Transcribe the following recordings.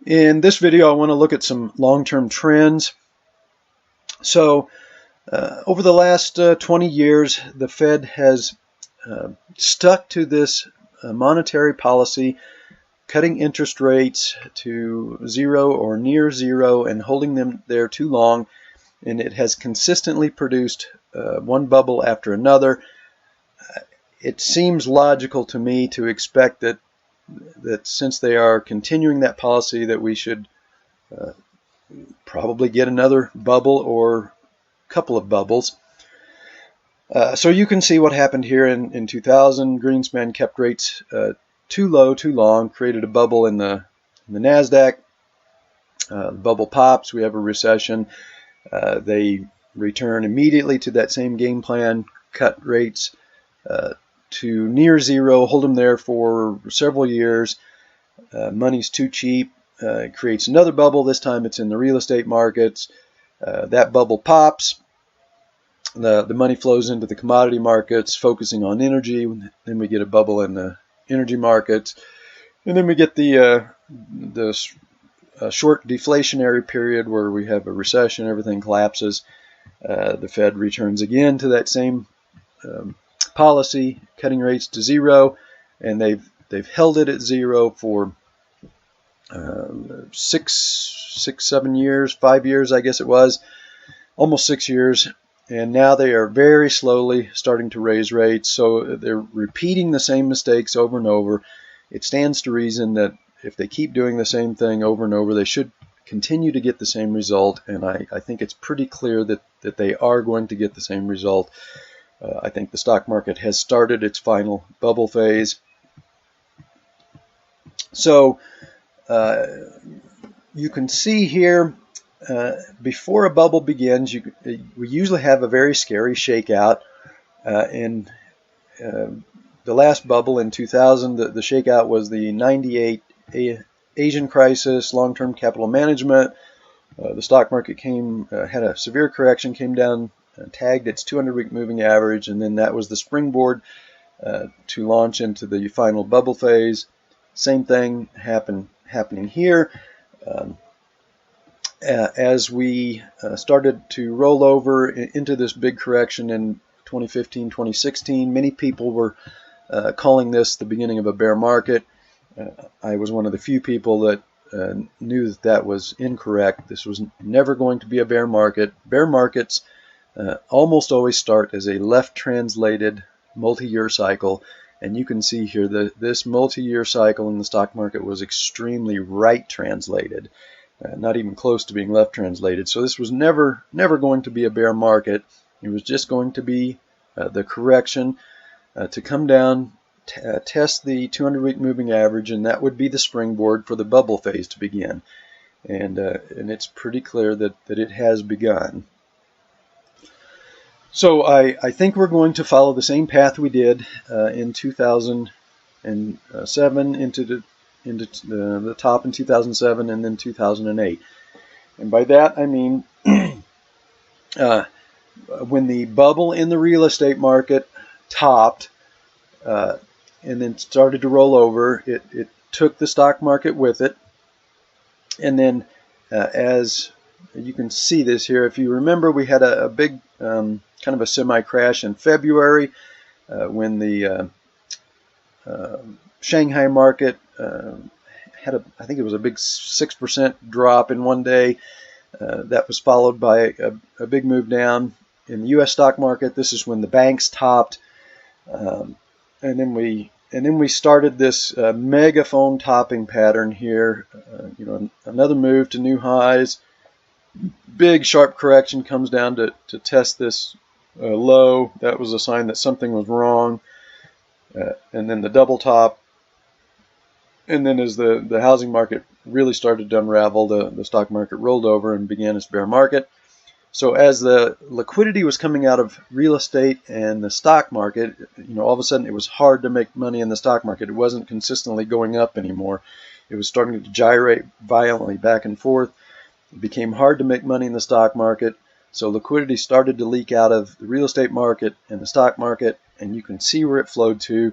In this video, I want to look at some long-term trends. So, over the last 20 years, the Fed has stuck to this monetary policy, cutting interest rates to zero or near zero and holding them there too long, and it has consistently produced one bubble after another. It seems logical to me to expect that since they are continuing that policy, that we should probably get another bubble or a couple of bubbles. So you can see what happened here in 2000. Greenspan kept rates too low, too long, created a bubble in the NASDAQ. The bubble pops, we have a recession. They return immediately to that same game plan, cut rates to near zero, hold them there for several years. Money's too cheap. It creates another bubble. This time it's in the real estate markets. That bubble pops. The money flows into the commodity markets, focusing on energy. Then we get a bubble in the energy markets, and then we get the short deflationary period where we have a recession. Everything collapses. The Fed returns again to that same policy, cutting rates to zero, and they've held it at zero for 7 years, 5 years, I guess it was, almost 6 years, and now they are very slowly starting to raise rates. So they're repeating the same mistakes over and over. It stands to reason that if they keep doing the same thing over and over, they should continue to get the same result, and I think it's pretty clear that they are going to get the same result. I think the stock market has started its final bubble phase. So you can see here, before a bubble begins, we usually have a very scary shakeout. In the last bubble in 2000, the shakeout was the 98 Asian crisis, long-term capital management. The stock market had a severe correction, came down, tagged its 200-week moving average, and then that was the springboard to launch into the final bubble phase. Same thing happening here. As we started to roll over into this big correction in 2015, 2016, many people were calling this the beginning of a bear market. I was one of the few people that knew that was incorrect. This was never going to be a bear market. Bear markets almost always start as a left-translated multi-year cycle, and you can see here that this multi-year cycle in the stock market was extremely right-translated, not even close to being left-translated. So this was never going to be a bear market. It was just going to be the correction to come down, test the 200-week moving average, and that would be the springboard for the bubble phase to begin. And it's pretty clear that it has begun. So I think we're going to follow the same path we did in 2007 into the top in 2007 and then 2008. And by that I mean when the bubble in the real estate market topped and then started to roll over, it took the stock market with it. And then as you can see this here, if you remember, we had a big kind of a semi-crash in February when the Shanghai market had I think it was a big 6% drop in one day. That was followed by a big move down in the U.S. stock market. This is when the banks topped, and then we started this megaphone topping pattern here. Another move to new highs. Big sharp correction comes down to test this low. That was a sign that something was wrong. And then the double top. And then as the housing market really started to unravel, the stock market rolled over and began its bear market. So as the liquidity was coming out of real estate and the stock market, all of a sudden it was hard to make money in the stock market. It wasn't consistently going up anymore. It was starting to gyrate violently back and forth. It became hard to make money in the stock market, so liquidity started to leak out of the real estate market and the stock market, and you can see where it flowed to.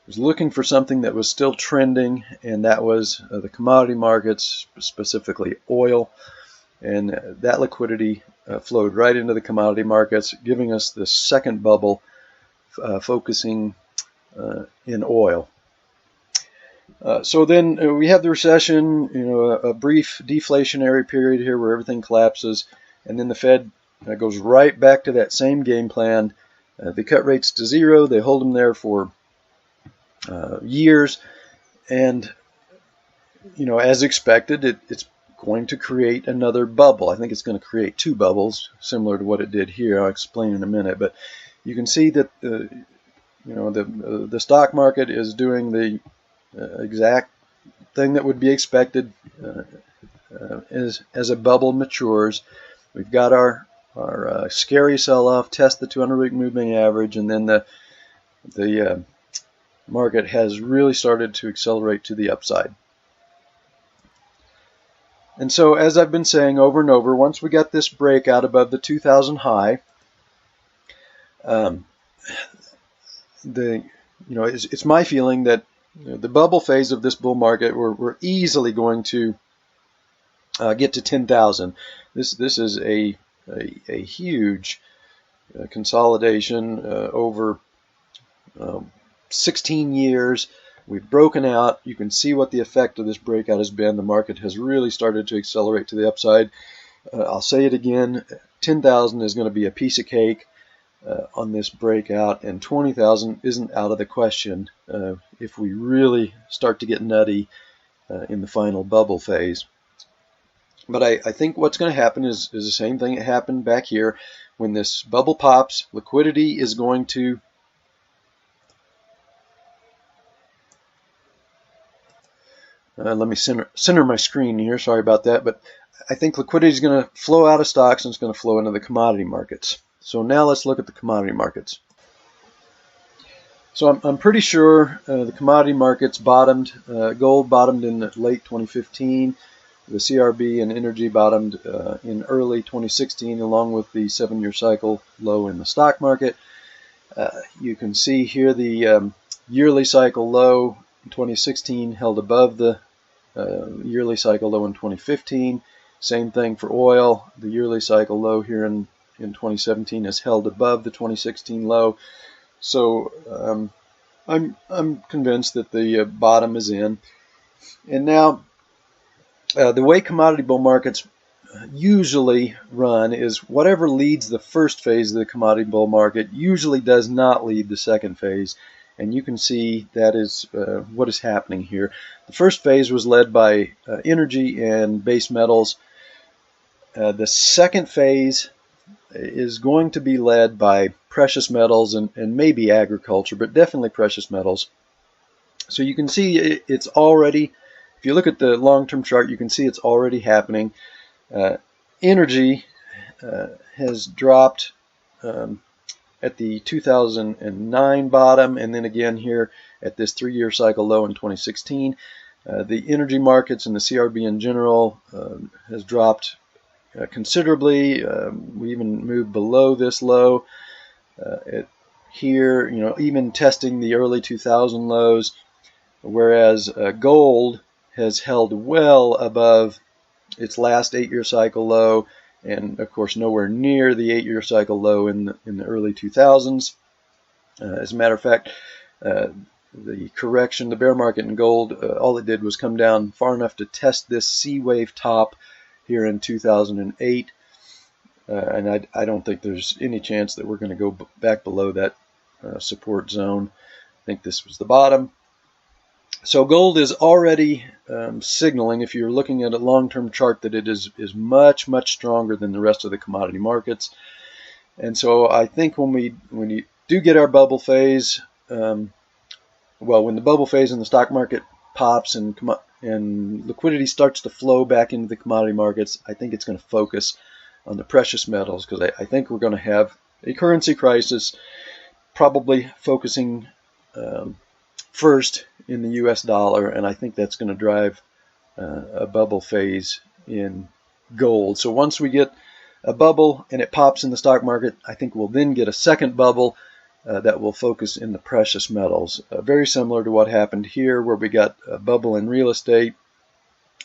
was looking for something that was still trending, and that was the commodity markets, specifically oil. And that liquidity flowed right into the commodity markets, giving us the second bubble focusing in oil. So then we have the recession, a brief deflationary period here where everything collapses, and then the Fed goes right back to that same game plan. They cut rates to zero. They hold them there for years, and as expected, it's going to create another bubble. I think it's going to create two bubbles, similar to what it did here. I'll explain in a minute, but you can see that the stock market is doing the exact thing that would be expected as a bubble matures. We've got our scary sell-off, test the 200-week moving average, and then the market has really started to accelerate to the upside. And so, as I've been saying over and over, once we got this breakout above the 2000 high, it's my feeling that the bubble phase of this bull market, we're easily going to get to 10,000. This is a huge consolidation over 16 years. We've broken out. You can see what the effect of this breakout has been. The market has really started to accelerate to the upside. I'll say it again, 10,000 is going to be a piece of cake on this breakout, and 20,000 isn't out of the question if we really start to get nutty in the final bubble phase. But I think what's going to happen is the same thing that happened back here. When this bubble pops, liquidity is going to let me center my screen here. Sorry about that. But I think liquidity is going to flow out of stocks and it's going to flow into the commodity markets. So now let's look at the commodity markets. So I'm pretty sure the commodity markets bottomed. Gold bottomed in late 2015. The CRB and energy bottomed in early 2016, along with the 7-year cycle low in the stock market. You can see here the yearly cycle low in 2016 held above the yearly cycle low in 2015. Same thing for oil. The yearly cycle low here in 2017 is held above the 2016 low. So I'm convinced that the bottom is in. And now the way commodity bull markets usually run is whatever leads the first phase of the commodity bull market usually does not lead the second phase. And you can see that is what is happening here. The first phase was led by energy and base metals. The second phase is going to be led by precious metals and maybe agriculture, but definitely precious metals. So you can see it's already, if you look at the long-term chart, you can see it's already happening. Energy has dropped at the 2009 bottom, and then again here at this 3-year cycle low in 2016. The energy markets and the CRB in general has dropped considerably. We even moved below this low here, even testing the early 2000 lows, whereas gold has held well above its last 8-year cycle low, and of course nowhere near the 8-year cycle low in the early 2000s. As a matter of fact, the correction, the bear market in gold, all it did was come down far enough to test this C wave top here in 2008, and I don't think there's any chance that we're going to go back below that support zone. I think this was the bottom. So gold is already signaling, if you're looking at a long-term chart, that it is much, much stronger than the rest of the commodity markets. And so I think when you do get our bubble phase, when the bubble phase in the stock market pops and liquidity starts to flow back into the commodity markets, I think it's going to focus on the precious metals, because I think we're going to have a currency crisis, probably focusing first in the US dollar, and I think that's going to drive a bubble phase in gold. So once we get a bubble and it pops in the stock market, I think we'll then get a second bubble that will focus in the precious metals. Very similar to what happened here, where we got a bubble in real estate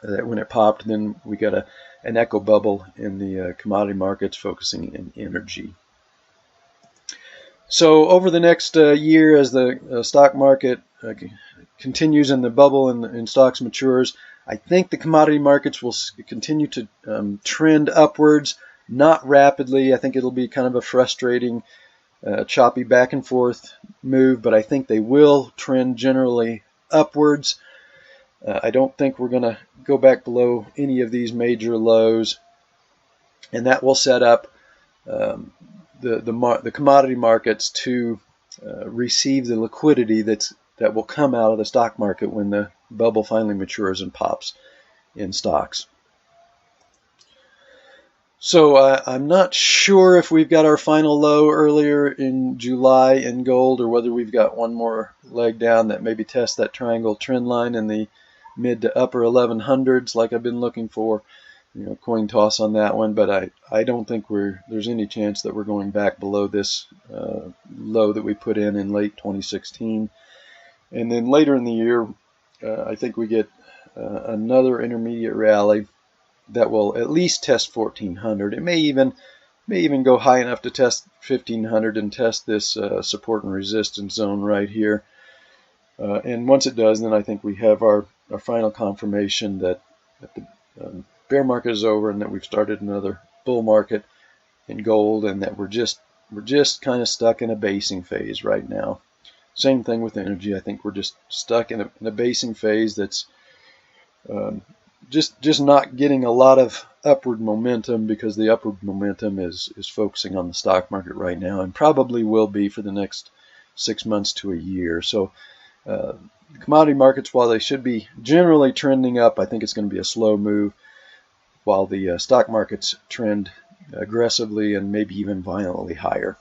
that when it popped, then we got an echo bubble in the commodity markets focusing in energy. So over the next year, as the stock market continues and the bubble in stocks matures, I think the commodity markets will continue to trend upwards, not rapidly. I think it'll be kind of a frustrating, choppy back and forth move, but I think they will trend generally upwards. I don't think we're going to go back below any of these major lows, and that will set up the commodity markets to receive the liquidity that will come out of the stock market when the bubble finally matures and pops in stocks. So I'm not sure if we've got our final low earlier in July in gold, or whether we've got one more leg down that maybe tests that triangle trend line in the mid to upper 1100s like I've been looking for. Coin toss on that one, but I don't think there's any chance that we're going back below this low that we put in late 2016. And then later in the year, I think we get another intermediate rally that will at least test 1400. It may even go high enough to test 1500 and test this support and resistance zone right here. And once it does, then I think we have our final confirmation that the bear market is over and that we've started another bull market in gold, and that we're just kind of stuck in a basing phase right now. Same thing with energy. I think we're just stuck in a basing phase that's just not getting a lot of upward momentum, because the upward momentum is focusing on the stock market right now, and probably will be for the next 6 months to a year. So commodity markets, while they should be generally trending up, I think it's going to be a slow move, while the stock markets trend aggressively and maybe even violently higher.